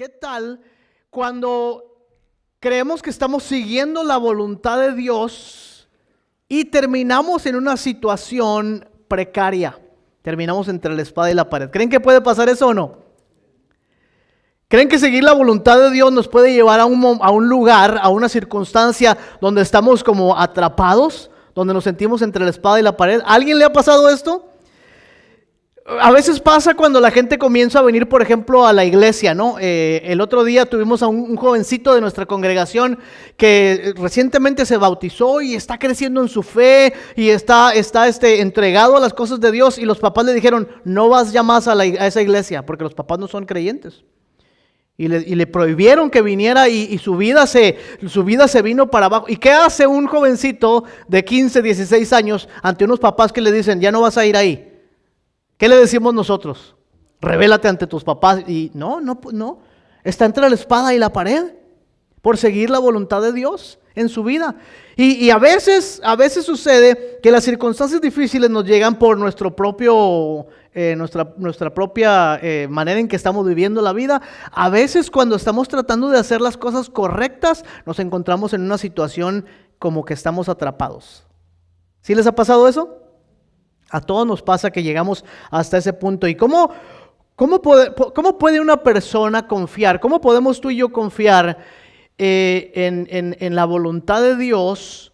¿Qué tal cuando creemos que estamos siguiendo la voluntad de Dios y terminamos en una situación precaria? Terminamos entre la espada y la pared. ¿Creen que puede pasar eso o no? ¿Creen que seguir la voluntad de Dios nos puede llevar a un lugar, a una circunstancia donde estamos como atrapados, donde nos sentimos entre la espada y la pared? ¿A alguien le ha pasado esto? A veces pasa cuando la gente comienza a venir, por ejemplo, a la iglesia, ¿no? El otro día tuvimos a un jovencito de nuestra congregación que recientemente se bautizó y está creciendo en su fe y está entregado a las cosas de Dios, y los papás le dijeron: no vas ya más a esa iglesia, porque los papás no son creyentes. Y le prohibieron que viniera, y su vida se vino para abajo. ¿Y qué hace un jovencito de 15, 16 años ante unos papás que le dicen: ya no vas a ir ahí? ¿Qué le decimos nosotros? Revélate ante tus papás. Y no, está entre la espada y la pared por seguir la voluntad de Dios en su vida. Y a veces sucede que las circunstancias difíciles nos llegan por nuestra propia manera en que estamos viviendo la vida. A veces, cuando estamos tratando de hacer las cosas correctas, nos encontramos en una situación como que estamos atrapados. ¿Sí les ha pasado eso? A todos nos pasa que llegamos hasta ese punto. ¿Y cómo puede una persona confiar? ¿Cómo podemos tú y yo confiar en la voluntad de Dios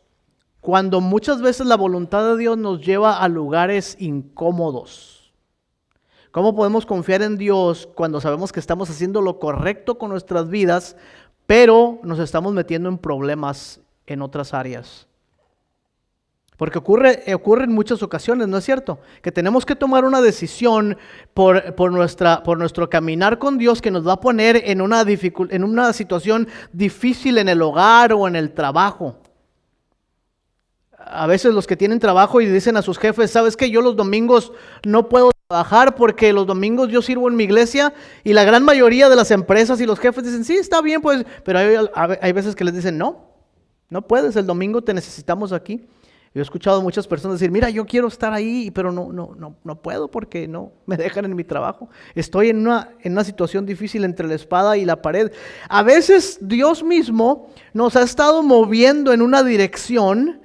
cuando muchas veces la voluntad de Dios nos lleva a lugares incómodos? ¿Cómo podemos confiar en Dios cuando sabemos que estamos haciendo lo correcto con nuestras vidas, pero nos estamos metiendo en problemas en otras áreas? Porque ocurre en muchas ocasiones, ¿no es cierto? Que tenemos que tomar una decisión por nuestro caminar con Dios, que nos va a poner en una situación difícil en el hogar o en el trabajo. A veces los que tienen trabajo y dicen a sus jefes: ¿sabes qué? Yo los domingos no puedo trabajar porque los domingos yo sirvo en mi iglesia. Y la gran mayoría de las empresas y los jefes dicen: sí, está bien, pues. Pero hay veces que les dicen: no puedes, el domingo te necesitamos aquí. Yo he escuchado a muchas personas decir: mira, yo quiero estar ahí, pero no puedo porque no me dejan en mi trabajo. Estoy en una situación difícil entre la espada y la pared. A veces Dios mismo nos ha estado moviendo en una dirección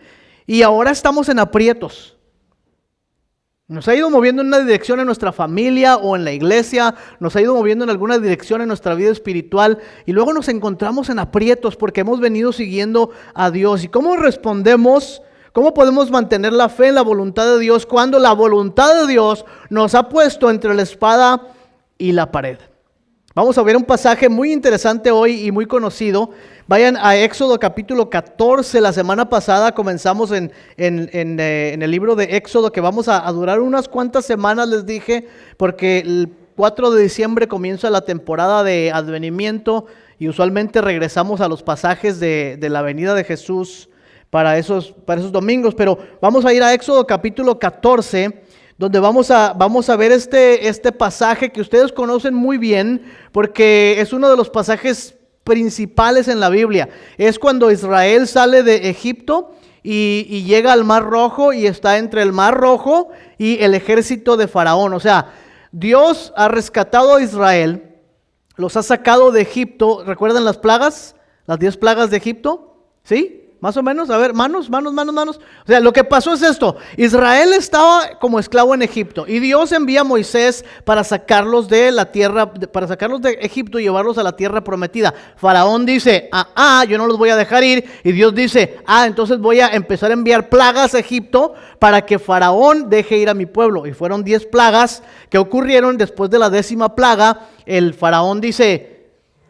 y ahora estamos en aprietos. Nos ha ido moviendo en una dirección en nuestra familia o en la iglesia, nos ha ido moviendo en alguna dirección en nuestra vida espiritual, y luego nos encontramos en aprietos porque hemos venido siguiendo a Dios. ¿Y cómo respondemos? ¿Cómo podemos mantener la fe en la voluntad de Dios cuando la voluntad de Dios nos ha puesto entre la espada y la pared? Vamos a ver un pasaje muy interesante hoy y muy conocido. Vayan a Éxodo capítulo 14. La semana pasada comenzamos en el libro de Éxodo, que vamos a durar unas cuantas semanas, les dije, porque el 4 de diciembre comienza la temporada de advenimiento y usualmente regresamos a los pasajes de la venida de Jesús para esos domingos. Pero vamos a ir a Éxodo capítulo 14, donde vamos a ver este pasaje que ustedes conocen muy bien, porque es uno de los pasajes principales en la Biblia. Es cuando Israel sale de Egipto y llega al Mar Rojo, y está entre el Mar Rojo y el ejército de Faraón. O sea, Dios ha rescatado a Israel, los ha sacado de Egipto. ¿Recuerdan las plagas? Las 10 plagas de Egipto, ¿sí? Más o menos, a ver, manos. O sea, lo que pasó es esto: Israel estaba como esclavo en Egipto, y Dios envía a Moisés para sacarlos de la tierra, para sacarlos de Egipto y llevarlos a la tierra prometida. Faraón dice: yo no los voy a dejar ir. Y Dios dice: entonces voy a empezar a enviar plagas a Egipto para que Faraón deje ir a mi pueblo. Y fueron 10 plagas que ocurrieron. Después de la 10ª plaga, el Faraón dice: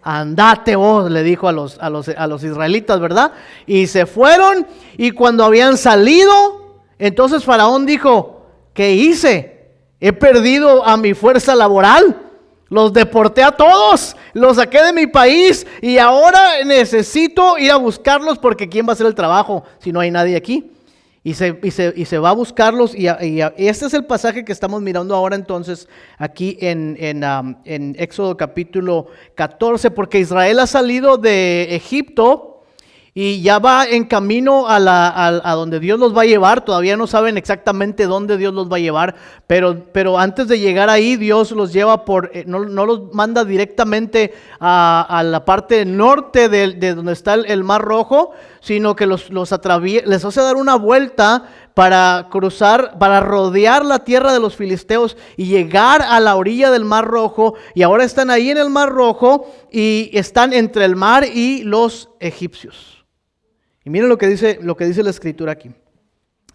andate vos, le dijo a los israelitas, ¿verdad? Y se fueron, y cuando habían salido, entonces Faraón dijo: ¿qué hice? He perdido a mi fuerza laboral, los deporté a todos, los saqué de mi país, y ahora necesito ir a buscarlos, porque ¿quién va a hacer el trabajo si no hay nadie aquí? Y se va a buscarlos, y este es el pasaje que estamos mirando ahora entonces aquí en Éxodo capítulo 14, porque Israel ha salido de Egipto Y ya va en camino a donde Dios los va a llevar. Todavía no saben exactamente dónde Dios los va a llevar. Pero antes de llegar ahí, Dios los lleva no los manda directamente a la parte norte de donde está el Mar Rojo, sino que les hace dar una vuelta para cruzar, para rodear la tierra de los filisteos y llegar a la orilla del Mar Rojo. Y ahora están ahí en el Mar Rojo y están entre el mar y los egipcios. Y miren lo que dice la escritura aquí.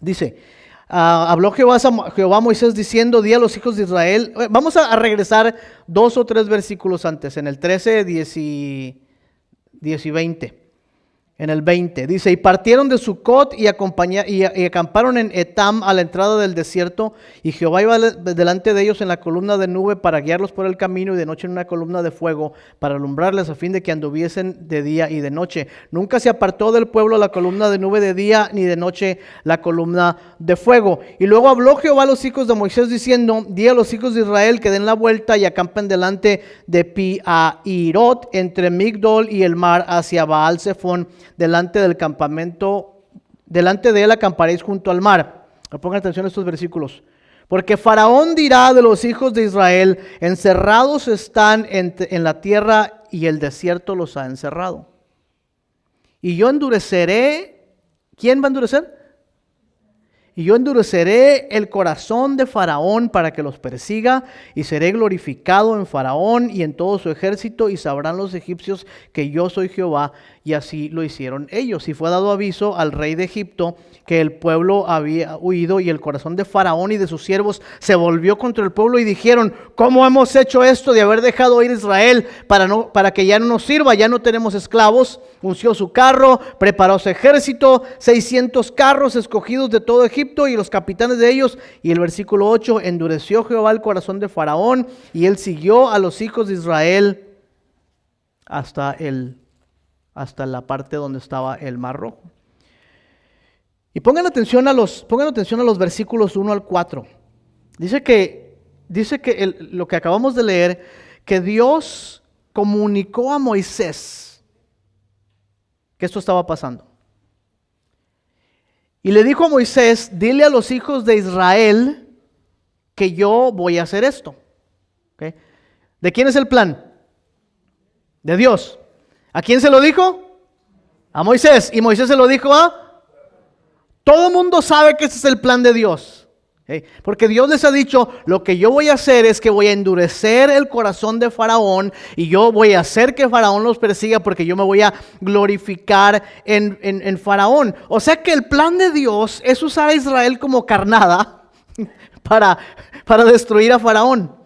Dice, habló Jehová a Moisés diciendo, di a los hijos de Israel. Vamos a regresar 2 o 3 versículos antes, en el 13, 10 y 20. En el 20 dice, y partieron de Sucot y acamparon en Etam a la entrada del desierto, y Jehová iba delante de ellos en la columna de nube para guiarlos por el camino, y de noche en una columna de fuego para alumbrarles a fin de que anduviesen de día y de noche. Nunca se apartó del pueblo la columna de nube de día, ni de noche la columna de fuego. Y luego habló Jehová a los hijos de Moisés diciendo, di a los hijos de Israel que den la vuelta y acampen delante de Pi-Hahirot, entre Migdol y el mar, hacia Baal-Zephón, delante del campamento, delante de él acamparéis junto al mar. Pongan atención a estos versículos. Porque Faraón dirá de los hijos de Israel, encerrados están en la tierra y el desierto los ha encerrado. Y yo endureceré, ¿quién va a endurecer? Y yo endureceré el corazón de Faraón para que los persiga, y seré glorificado en Faraón y en todo su ejército, y sabrán los egipcios que yo soy Jehová. Y así lo hicieron ellos. Y fue dado aviso al rey de Egipto que el pueblo había huido, y el corazón de Faraón y de sus siervos se volvió contra el pueblo, y dijeron, ¿cómo hemos hecho esto de haber dejado ir a Israel para que ya no nos sirva? Ya no tenemos esclavos. Unció su carro, preparó su ejército, 600 carros escogidos de todo Egipto y los capitanes de ellos. Y el versículo 8, endureció Jehová el corazón de Faraón, y él siguió a los hijos de Israel hasta la parte donde estaba el Mar Rojo. Y pongan atención a los versículos 1 al 4. Dice que lo que acabamos de leer, que Dios comunicó a Moisés que esto estaba pasando. Y le dijo a Moisés, dile a los hijos de Israel que yo voy a hacer esto. ¿Okay? ¿De quién es el plan? De Dios. ¿A quién se lo dijo? A Moisés. Y Moisés se lo dijo a... Todo el mundo sabe que ese es el plan de Dios. ¿Okay? Porque Dios les ha dicho, lo que yo voy a hacer es que voy a endurecer el corazón de Faraón, y yo voy a hacer que Faraón los persiga, porque yo me voy a glorificar en Faraón. O sea que el plan de Dios es usar a Israel como carnada para destruir a Faraón.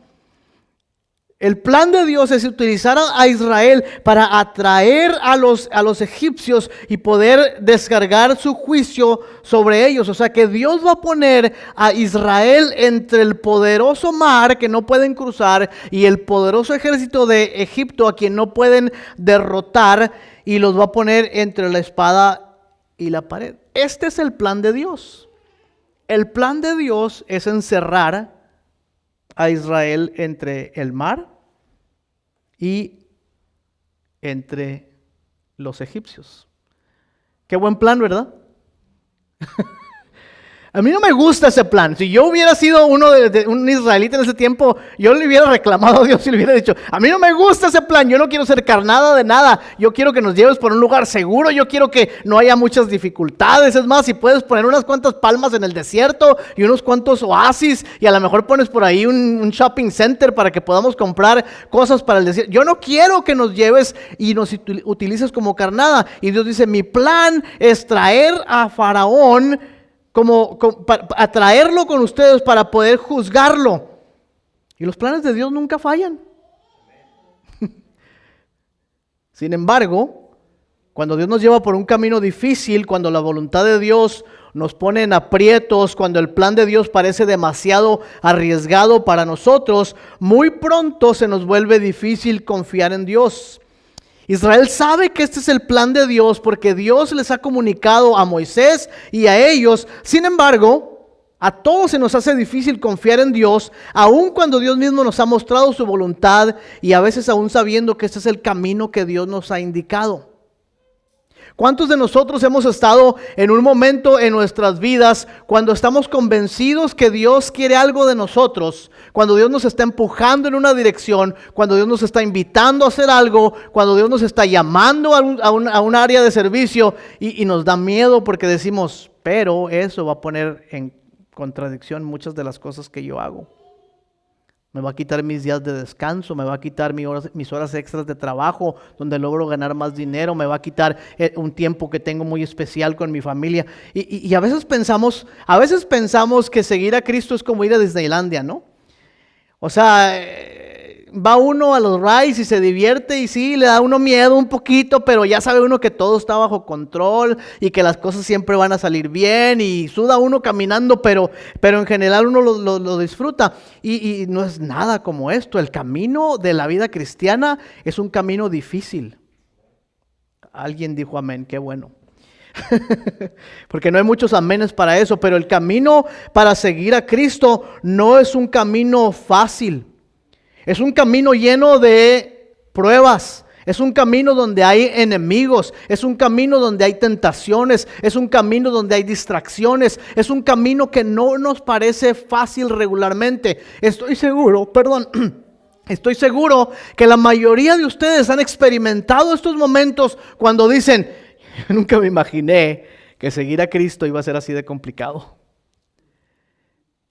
El plan de Dios es utilizar a Israel para atraer a los egipcios y poder descargar su juicio sobre ellos. O sea que Dios va a poner a Israel entre el poderoso mar que no pueden cruzar y el poderoso ejército de Egipto a quien no pueden derrotar, y los va a poner entre la espada y la pared. Este es el plan de Dios. El plan de Dios es encerrar a Israel entre el mar y entre los egipcios. Qué buen plan, ¿verdad? A mí no me gusta ese plan. Si yo hubiera sido un israelita en ese tiempo, yo le hubiera reclamado a Dios y le hubiera dicho, a mí no me gusta ese plan, yo no quiero ser carnada de nada, yo quiero que nos lleves por un lugar seguro, yo quiero que no haya muchas dificultades. Es más, si puedes poner unas cuantas palmas en el desierto y unos cuantos oasis, y a lo mejor pones por ahí un shopping center para que podamos comprar cosas para el desierto. Yo no quiero que nos lleves y nos utilices como carnada. Y Dios dice, mi plan es traer a Faraón, para atraerlo con ustedes para poder juzgarlo. Y los planes de Dios nunca fallan. Sin embargo, cuando Dios nos lleva por un camino difícil, cuando la voluntad de Dios nos pone en aprietos, cuando el plan de Dios parece demasiado arriesgado para nosotros, muy pronto se nos vuelve difícil confiar en Dios. Israel sabe que este es el plan de Dios porque Dios les ha comunicado a Moisés y a ellos. Sin embargo, a todos se nos hace difícil confiar en Dios, aun cuando Dios mismo nos ha mostrado su voluntad, y a veces aún sabiendo que este es el camino que Dios nos ha indicado. ¿Cuántos de nosotros hemos estado en un momento en nuestras vidas cuando estamos convencidos que Dios quiere algo de nosotros, cuando Dios nos está empujando en una dirección, cuando Dios nos está invitando a hacer algo, cuando Dios nos está llamando a un área de servicio y nos da miedo porque decimos, pero eso va a poner en contradicción muchas de las cosas que yo hago? Me va a quitar mis días de descanso, me va a quitar mis horas extras de trabajo donde logro ganar más dinero, me va a quitar un tiempo que tengo muy especial con mi familia. Y a veces pensamos que seguir a Cristo es como ir a Disneylandia, ¿no? O sea, va uno a los rides y se divierte y sí, le da uno miedo un poquito, pero ya sabe uno que todo está bajo control y que las cosas siempre van a salir bien y suda uno caminando, pero en general uno lo disfruta. Y no es nada como esto. El camino de la vida cristiana es un camino difícil. Alguien dijo amén, qué bueno. Porque no hay muchos amenes para eso, pero el camino para seguir a Cristo no es un camino fácil. Es un camino lleno de pruebas, es un camino donde hay enemigos, es un camino donde hay tentaciones, es un camino donde hay distracciones, es un camino que no nos parece fácil regularmente. Estoy seguro que la mayoría de ustedes han experimentado estos momentos cuando dicen, yo nunca me imaginé que seguir a Cristo iba a ser así de complicado.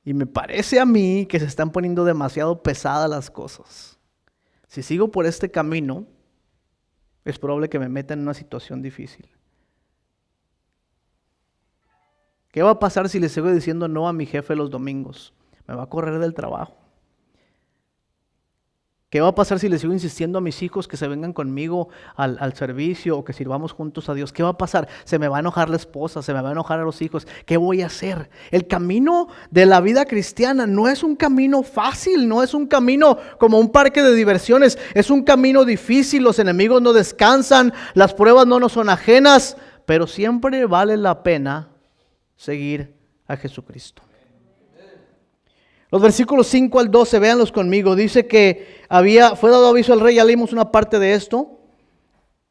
Y me parece a mí que se están poniendo demasiado pesadas las cosas. Si sigo por este camino, es probable que me meta en una situación difícil. ¿Qué va a pasar si le sigo diciendo no a mi jefe los domingos? Me va a correr del trabajo. ¿Qué va a pasar si le sigo insistiendo a mis hijos que se vengan conmigo al servicio o que sirvamos juntos a Dios? ¿Qué va a pasar? Se me va a enojar la esposa, se me va a enojar a los hijos. ¿Qué voy a hacer? El camino de la vida cristiana no es un camino fácil, no es un camino como un parque de diversiones. Es un camino difícil, los enemigos no descansan, las pruebas no nos son ajenas, pero siempre vale la pena seguir a Jesucristo. Los versículos 5 al 12, véanlos conmigo. Dice que fue dado aviso al rey, ya leímos una parte de esto,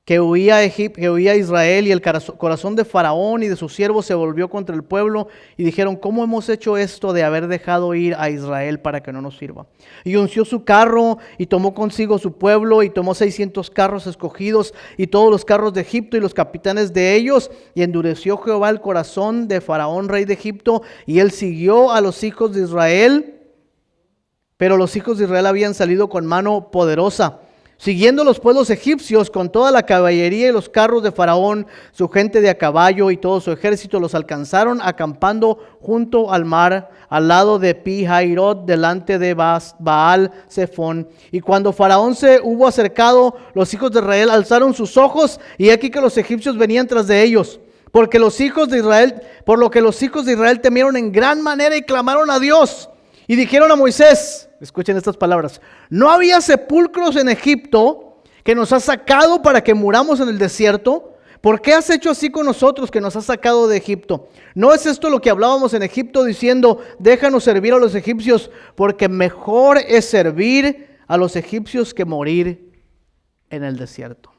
que huía Israel y el corazón de Faraón y de sus siervos se volvió contra el pueblo y dijeron, ¿cómo hemos hecho esto de haber dejado ir a Israel para que no nos sirva? Y unció su carro y tomó consigo su pueblo y tomó 600 carros escogidos y todos los carros de Egipto y los capitanes de ellos, y endureció Jehová el corazón de Faraón, rey de Egipto, y él siguió a los hijos de Israel, pero los hijos de Israel habían salido con mano poderosa. Siguiendo los pueblos egipcios con toda la caballería y los carros de Faraón, su gente de a caballo y todo su ejército, los alcanzaron acampando junto al mar, al lado de Pi-Hairot, delante de Baal-Zephón. Y cuando Faraón se hubo acercado, los hijos de Israel alzaron sus ojos, y aquí que los egipcios venían tras de ellos. Por lo que los hijos de Israel temieron en gran manera y clamaron a Dios. Y dijeron a Moisés, escuchen estas palabras, ¿no había sepulcros en Egipto que nos has sacado para que muramos en el desierto? ¿Por qué has hecho así con nosotros que nos has sacado de Egipto? ¿No es esto lo que hablábamos en Egipto diciendo, déjanos servir a los egipcios, porque mejor es servir a los egipcios que morir en el desierto?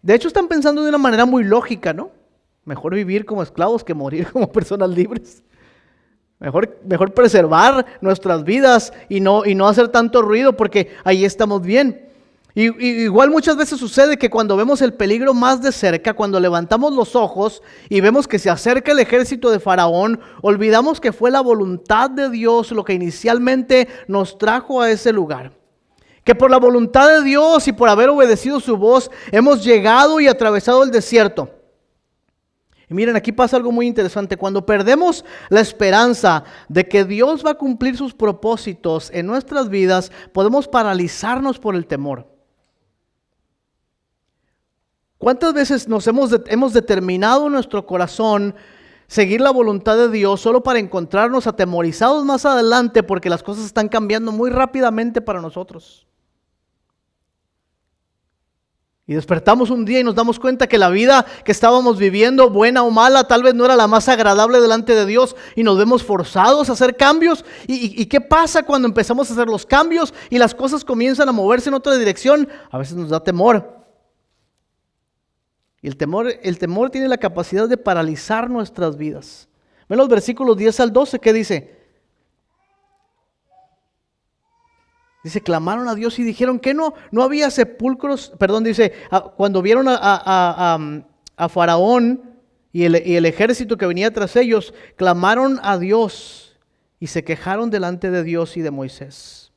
De hecho, están pensando de una manera muy lógica, ¿no? Mejor vivir como esclavos que morir como personas libres. Mejor preservar nuestras vidas y no hacer tanto ruido, porque ahí estamos bien. Y igual muchas veces sucede que cuando vemos el peligro más de cerca, cuando levantamos los ojos y vemos que se acerca el ejército de Faraón, olvidamos que fue la voluntad de Dios lo que inicialmente nos trajo a ese lugar. Que por la voluntad de Dios y por haber obedecido su voz, hemos llegado y atravesado el desierto. Y miren, aquí pasa algo muy interesante. Cuando perdemos la esperanza de que Dios va a cumplir sus propósitos en nuestras vidas, podemos paralizarnos por el temor. ¿Cuántas veces hemos determinado en nuestro corazón seguir la voluntad de Dios solo para encontrarnos atemorizados más adelante porque las cosas están cambiando muy rápidamente para nosotros? Y despertamos un día y nos damos cuenta que la vida que estábamos viviendo, buena o mala, tal vez no era la más agradable delante de Dios, y nos vemos forzados a hacer cambios. ¿Y qué pasa cuando empezamos a hacer los cambios y las cosas comienzan a moverse en otra dirección? A veces nos da temor. Y el temor tiene la capacidad de paralizar nuestras vidas. Ven los versículos 10 al 12, ¿qué dice? Dice, clamaron a Dios y dijeron que no había sepulcros. Perdón, dice, cuando vieron a Faraón y el ejército que venía tras ellos, clamaron a Dios y se quejaron delante de Dios y de Moisés.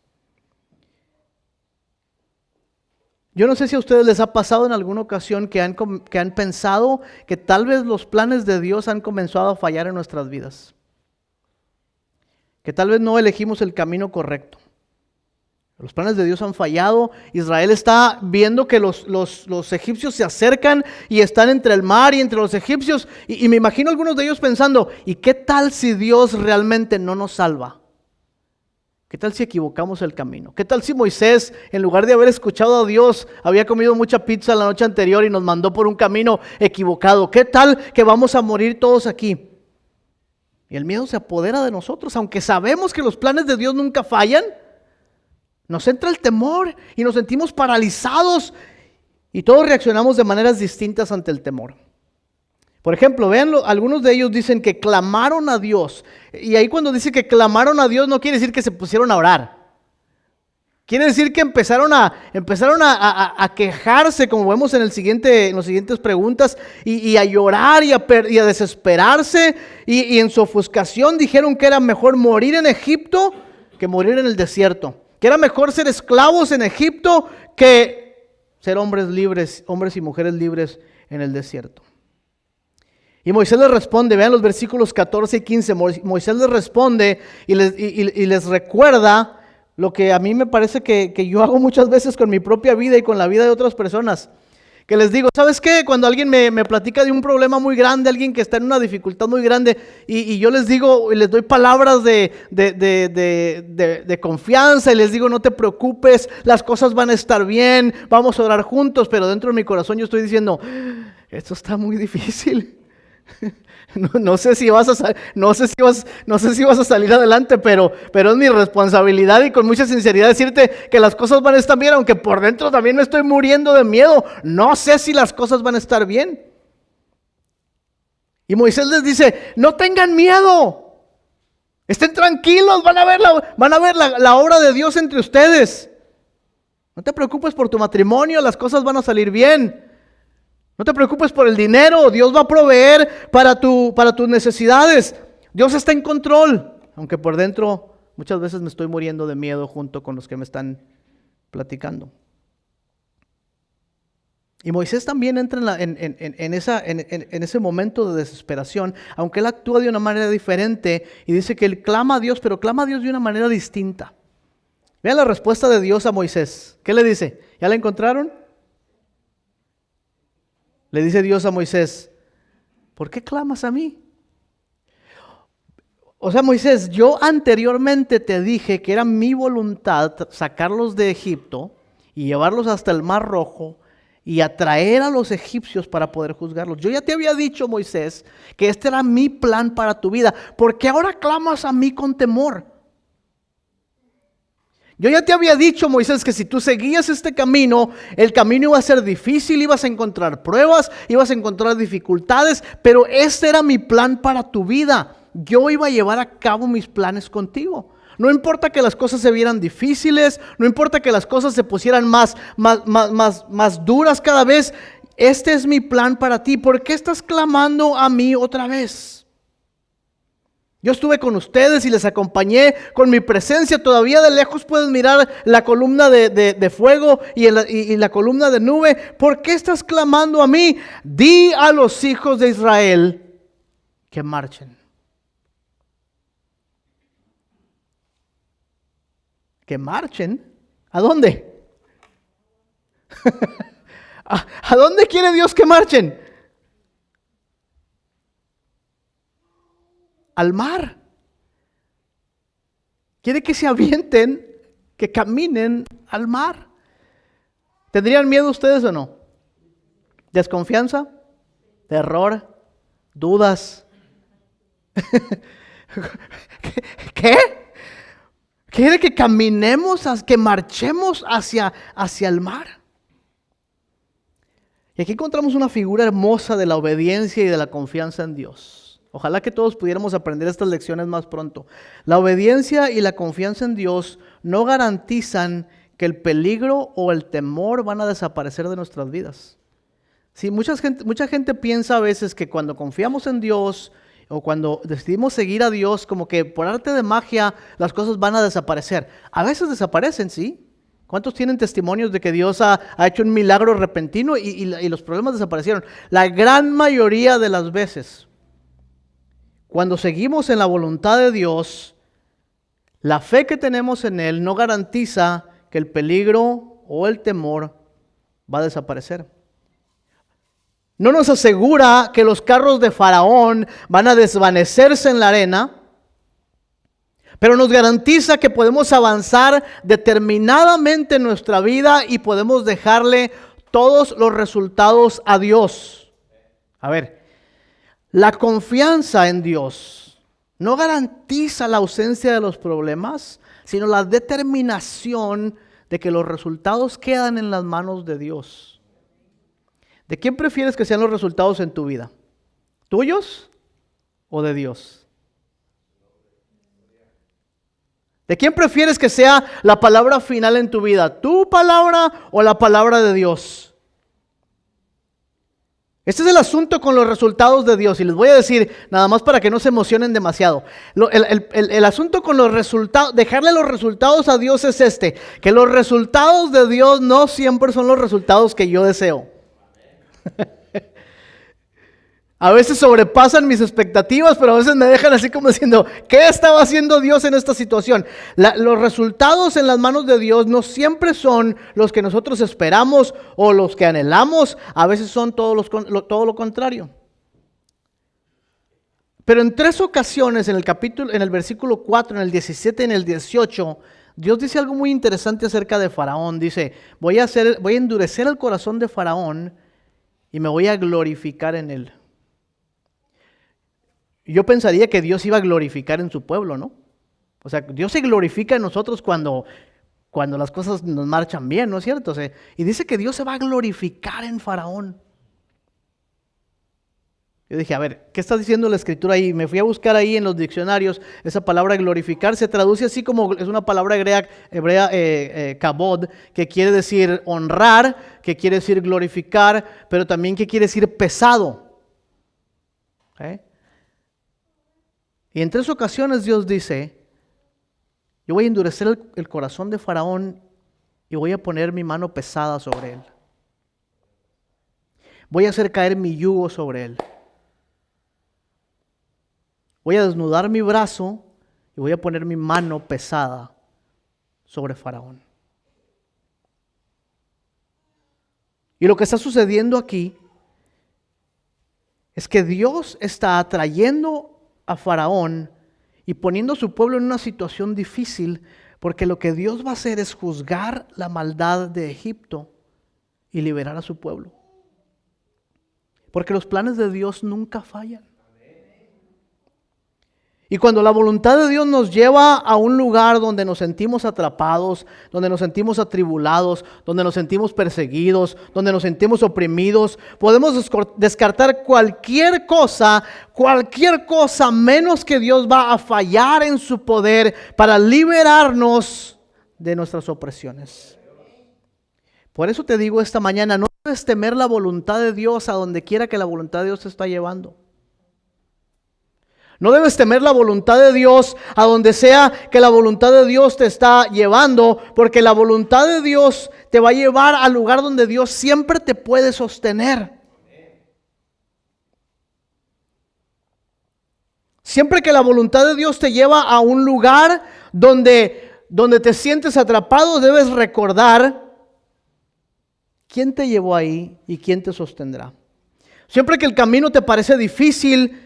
Yo no sé si a ustedes les ha pasado en alguna ocasión que han pensado que tal vez los planes de Dios han comenzado a fallar en nuestras vidas. Que tal vez no elegimos el camino correcto. Los planes de Dios han fallado. Israel está viendo que los egipcios se acercan y están entre el mar y entre los egipcios. Y me imagino algunos de ellos pensando, ¿y qué tal si Dios realmente no nos salva? ¿Qué tal si equivocamos el camino? ¿Qué tal si Moisés, en lugar de haber escuchado a Dios, había comido mucha pizza la noche anterior y nos mandó por un camino equivocado? ¿Qué tal que vamos a morir todos aquí? Y el miedo se apodera de nosotros, aunque sabemos que los planes de Dios nunca fallan. Nos entra el temor y nos sentimos paralizados y todos reaccionamos de maneras distintas ante el temor. Por ejemplo, vean, algunos de ellos dicen que clamaron a Dios. Y ahí cuando dice que clamaron a Dios no quiere decir que se pusieron a orar. Quiere decir que empezaron a quejarse, como vemos en las siguientes preguntas, y a llorar y a desesperarse. Y en su ofuscación dijeron que era mejor morir en Egipto que morir en el desierto. Que era mejor ser esclavos en Egipto que ser hombres y mujeres libres en el desierto. Y Moisés les responde, vean los versículos 14 y 15, Moisés les responde y les recuerda lo que a mí me parece que yo hago muchas veces con mi propia vida y con la vida de otras personas. Que les digo, ¿sabes qué? Cuando alguien me platica de un problema muy grande, alguien que está en una dificultad muy grande, y yo les digo, y les doy palabras de confianza, y les digo, no te preocupes, las cosas van a estar bien, vamos a orar juntos, pero dentro de mi corazón yo estoy diciendo, esto está muy difícil. No sé si vas a salir adelante, pero es mi responsabilidad y con mucha sinceridad decirte que las cosas van a estar bien, aunque por dentro también me estoy muriendo de miedo. No sé si las cosas van a estar bien. Y Moisés les dice, no tengan miedo, estén tranquilos, van a ver la obra de Dios entre ustedes. No te preocupes por tu matrimonio, las cosas van a salir bien. No te preocupes por el dinero, Dios va a proveer para tus necesidades. Dios está en control, aunque por dentro muchas veces me estoy muriendo de miedo junto con los que me están platicando. Y Moisés también entra en ese momento de desesperación, aunque él actúa de una manera diferente y dice que él clama a Dios, pero clama a Dios de una manera distinta. Vean la respuesta de Dios a Moisés. ¿Qué le dice? ¿Ya la encontraron? Le dice Dios a Moisés, ¿por qué clamas a mí? O sea, Moisés, yo anteriormente te dije que era mi voluntad sacarlos de Egipto y llevarlos hasta el Mar Rojo y atraer a los egipcios para poder juzgarlos. Yo ya te había dicho, Moisés, que este era mi plan para tu vida. ¿Por qué ahora clamas a mí con temor? Yo ya te había dicho, Moisés, que si tú seguías este camino, el camino iba a ser difícil, ibas a encontrar pruebas, ibas a encontrar dificultades, pero este era mi plan para tu vida. Yo iba a llevar a cabo mis planes contigo. No importa que las cosas se vieran difíciles, no importa que las cosas se pusieran más duras cada vez. Este es mi plan para ti. ¿Por qué estás clamando a mí otra vez? Yo estuve con ustedes y les acompañé con mi presencia. Todavía de lejos puedes mirar la columna de fuego y la columna de nube. ¿Por qué estás clamando a mí? Di a los hijos de Israel que marchen. ¿Que marchen? ¿A dónde? ¿A dónde quiere Dios que marchen? Al mar. Quiere que se avienten, que caminen al mar. ¿Tendrían miedo ustedes o no? ¿Desconfianza? ¿Terror? ¿Dudas? ¿Qué? Quiere que caminemos, que marchemos hacia el mar. Y aquí encontramos una figura hermosa de la obediencia y de la confianza en Dios. Ojalá que todos pudiéramos aprender estas lecciones más pronto. La obediencia y la confianza en Dios no garantizan que el peligro o el temor van a desaparecer de nuestras vidas. Sí, mucha gente piensa a veces que cuando confiamos en Dios o cuando decidimos seguir a Dios, como que por arte de magia las cosas van a desaparecer. A veces desaparecen, ¿sí? ¿Cuántos tienen testimonios de que Dios ha hecho un milagro repentino y los problemas desaparecieron? La gran mayoría de las veces, cuando seguimos en la voluntad de Dios, la fe que tenemos en Él no garantiza que el peligro o el temor va a desaparecer. No nos asegura que los carros de Faraón van a desvanecerse en la arena, pero nos garantiza que podemos avanzar determinadamente en nuestra vida y podemos dejarle todos los resultados a Dios. A ver, la confianza en Dios no garantiza la ausencia de los problemas, sino la determinación de que los resultados quedan en las manos de Dios. ¿De quién prefieres que sean los resultados en tu vida? ¿Tuyos o de Dios? ¿De quién prefieres que sea la palabra final en tu vida? ¿Tu palabra o la palabra de Dios? Este es el asunto con los resultados de Dios. Y les voy a decir, nada más para que no se emocionen demasiado. El asunto con los resultados, dejarle los resultados a Dios es este. Que los resultados de Dios no siempre son los resultados que yo deseo. A veces sobrepasan mis expectativas, pero a veces me dejan así como diciendo, ¿qué estaba haciendo Dios en esta situación? Los resultados en las manos de Dios no siempre son los que nosotros esperamos o los que anhelamos, a veces son todo lo contrario. Pero en 3 ocasiones, en el versículo 4, en el 17 y en el 18, Dios dice algo muy interesante acerca de Faraón. Dice, voy a endurecer el corazón de Faraón y me voy a glorificar en él. Yo pensaría que Dios iba a glorificar en su pueblo, ¿no? O sea, Dios se glorifica en nosotros cuando las cosas nos marchan bien, ¿no es cierto? O sea, y dice que Dios se va a glorificar en Faraón. Yo dije, a ver, ¿qué está diciendo la escritura ahí? Me fui a buscar ahí en los diccionarios. Esa palabra glorificar se traduce así como, es una palabra hebrea kabod, que quiere decir honrar, que quiere decir glorificar, pero también que quiere decir pesado. ¿Okay? Y en 3 ocasiones Dios dice, yo voy a endurecer el corazón de Faraón y voy a poner mi mano pesada sobre él. Voy a hacer caer mi yugo sobre él. Voy a desnudar mi brazo y voy a poner mi mano pesada sobre Faraón. Y lo que está sucediendo aquí es que Dios está atrayendo a Faraón y poniendo a su pueblo en una situación difícil, porque lo que Dios va a hacer es juzgar la maldad de Egipto y liberar a su pueblo. Porque los planes de Dios nunca fallan. Y cuando la voluntad de Dios nos lleva a un lugar donde nos sentimos atrapados, donde nos sentimos atribulados, donde nos sentimos perseguidos, donde nos sentimos oprimidos, podemos descartar cualquier cosa menos que Dios va a fallar en su poder para liberarnos de nuestras opresiones. Por eso te digo esta mañana, no debes temer la voluntad de Dios a donde quiera que la voluntad de Dios te está llevando. No debes temer la voluntad de Dios a donde sea que la voluntad de Dios te está llevando, porque la voluntad de Dios te va a llevar al lugar donde Dios siempre te puede sostener. Siempre que la voluntad de Dios te lleva a un lugar donde te sientes atrapado, debes recordar quién te llevó ahí y quién te sostendrá. Siempre que el camino te parece difícil,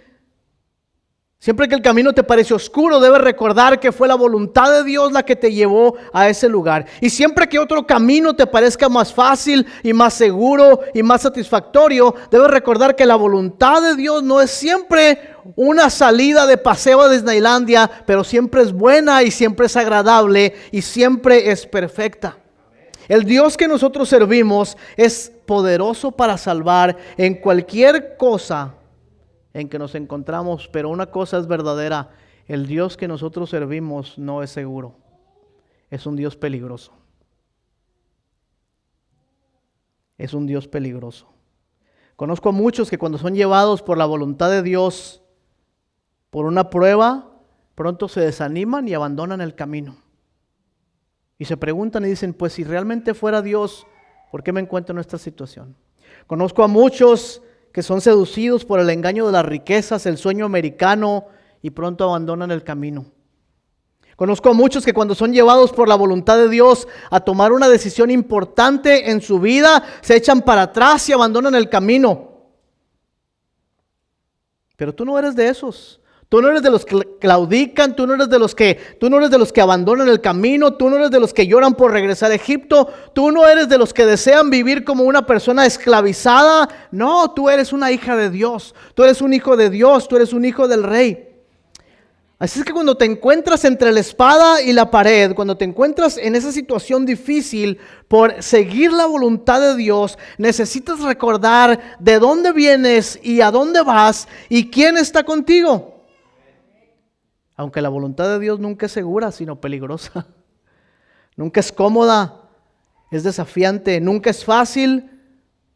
siempre que el camino te parece oscuro, debes recordar que fue la voluntad de Dios la que te llevó a ese lugar. Y siempre que otro camino te parezca más fácil y más seguro y más satisfactorio, debes recordar que la voluntad de Dios no es siempre una salida de paseo a Disneylandia, pero siempre es buena y siempre es agradable y siempre es perfecta. El Dios que nosotros servimos es poderoso para salvar en cualquier cosa en que nos encontramos, pero una cosa es verdadera: el Dios que nosotros servimos no es seguro, es un Dios peligroso. Es un Dios peligroso. Conozco a muchos que cuando son llevados por la voluntad de Dios por una prueba, pronto se desaniman y abandonan el camino. Y se preguntan y dicen, pues si realmente fuera Dios, ¿por qué me encuentro en esta situación? Conozco a muchos que son seducidos por el engaño de las riquezas, el sueño americano, y pronto abandonan el camino. Conozco a muchos que cuando son llevados por la voluntad de Dios a tomar una decisión importante en su vida, se echan para atrás y abandonan el camino. Pero tú no eres de esos. Tú no eres de los que claudican, tú no eres de los que abandonan el camino, tú no eres de los que lloran por regresar a Egipto, tú no eres de los que desean vivir como una persona esclavizada. No, tú eres una hija de Dios, tú eres un hijo de Dios, tú eres un hijo del Rey. Así es que cuando te encuentras entre la espada y la pared, cuando te encuentras en esa situación difícil por seguir la voluntad de Dios, necesitas recordar de dónde vienes y a dónde vas y quién está contigo. Aunque la voluntad de Dios nunca es segura, sino peligrosa. Nunca es cómoda, es desafiante, nunca es fácil.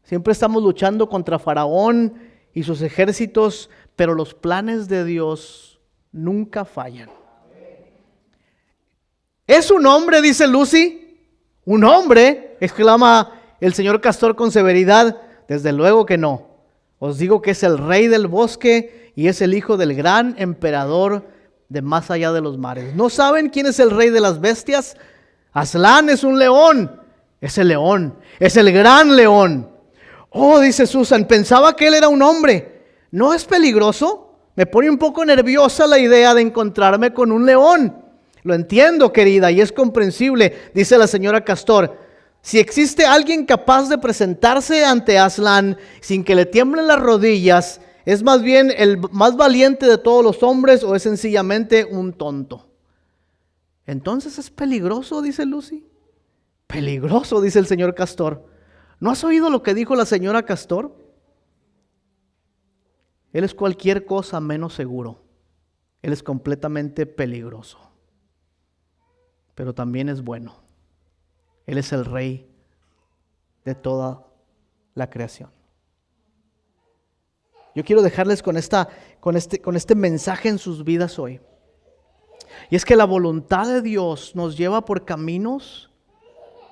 Siempre estamos luchando contra Faraón y sus ejércitos, pero los planes de Dios nunca fallan. ¿Es un hombre?, dice Lucy. ¿Un hombre?, exclama el señor Castor con severidad. Desde luego que no. Os digo que es el rey del bosque y es el hijo del gran emperador de más allá de los mares. ¿No saben quién es el rey de las bestias? Aslan es un león. Es el león, es el gran león. Oh, dice Susan, pensaba que él era un hombre. ¿No es peligroso? Me pone un poco nerviosa la idea de encontrarme con un león. Lo entiendo, querida, y es comprensible, dice la señora Castor. Si existe alguien capaz de presentarse ante Aslan sin que le tiemblen las rodillas, ¿es más bien el más valiente de todos los hombres o es sencillamente un tonto? Entonces es peligroso, dice Lucy. Peligroso, dice el señor Castor. ¿No has oído lo que dijo la señora Castor? Él es cualquier cosa menos seguro. Él es completamente peligroso. Pero también es bueno. Él es el rey de toda la creación. Yo quiero dejarles con este mensaje en sus vidas hoy. Y es que la voluntad de Dios nos lleva por caminos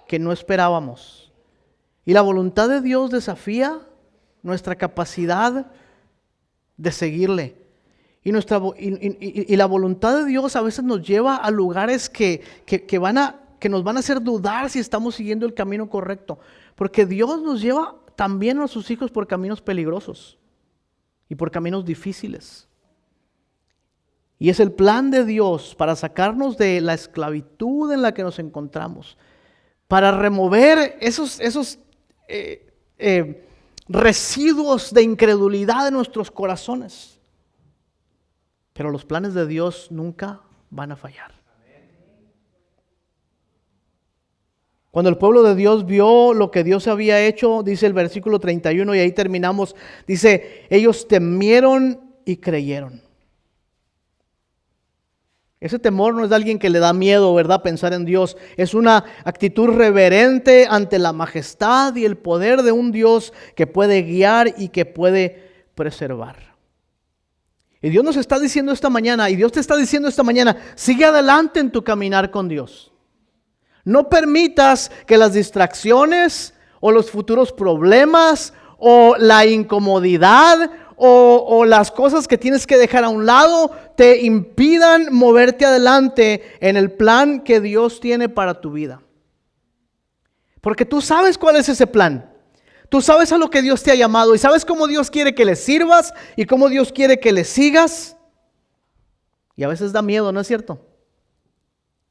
que no esperábamos. Y la voluntad de Dios desafía nuestra capacidad de seguirle. Y la voluntad de Dios a veces nos lleva a lugares que nos van a hacer dudar si estamos siguiendo el camino correcto. Porque Dios nos lleva también a sus hijos por caminos peligrosos y por caminos difíciles. Y es el plan de Dios para sacarnos de la esclavitud en la que nos encontramos, para remover esos residuos de incredulidad en nuestros corazones. Pero los planes de Dios nunca van a fallar. Cuando el pueblo de Dios vio lo que Dios había hecho, dice el versículo 31, y ahí terminamos, dice, ellos temieron y creyeron. Ese temor no es de alguien que le da miedo, ¿verdad?, pensar en Dios. Es una actitud reverente ante la majestad y el poder de un Dios que puede guiar y que puede preservar. Y Dios nos está diciendo esta mañana, y Dios te está diciendo esta mañana, sigue adelante en tu caminar con Dios. No permitas que las distracciones o los futuros problemas o la incomodidad o las cosas que tienes que dejar a un lado te impidan moverte adelante en el plan que Dios tiene para tu vida. Porque tú sabes cuál es ese plan. Tú sabes a lo que Dios te ha llamado y sabes cómo Dios quiere que le sirvas y cómo Dios quiere que le sigas. Y a veces da miedo, ¿no es cierto?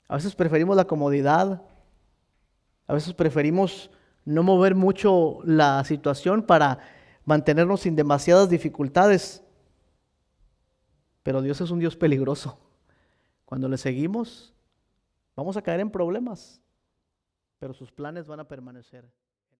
A veces preferimos la comodidad. A veces preferimos no mover mucho la situación para mantenernos sin demasiadas dificultades. Pero Dios es un Dios peligroso. Cuando le seguimos, vamos a caer en problemas. pero sus planes van a permanecer.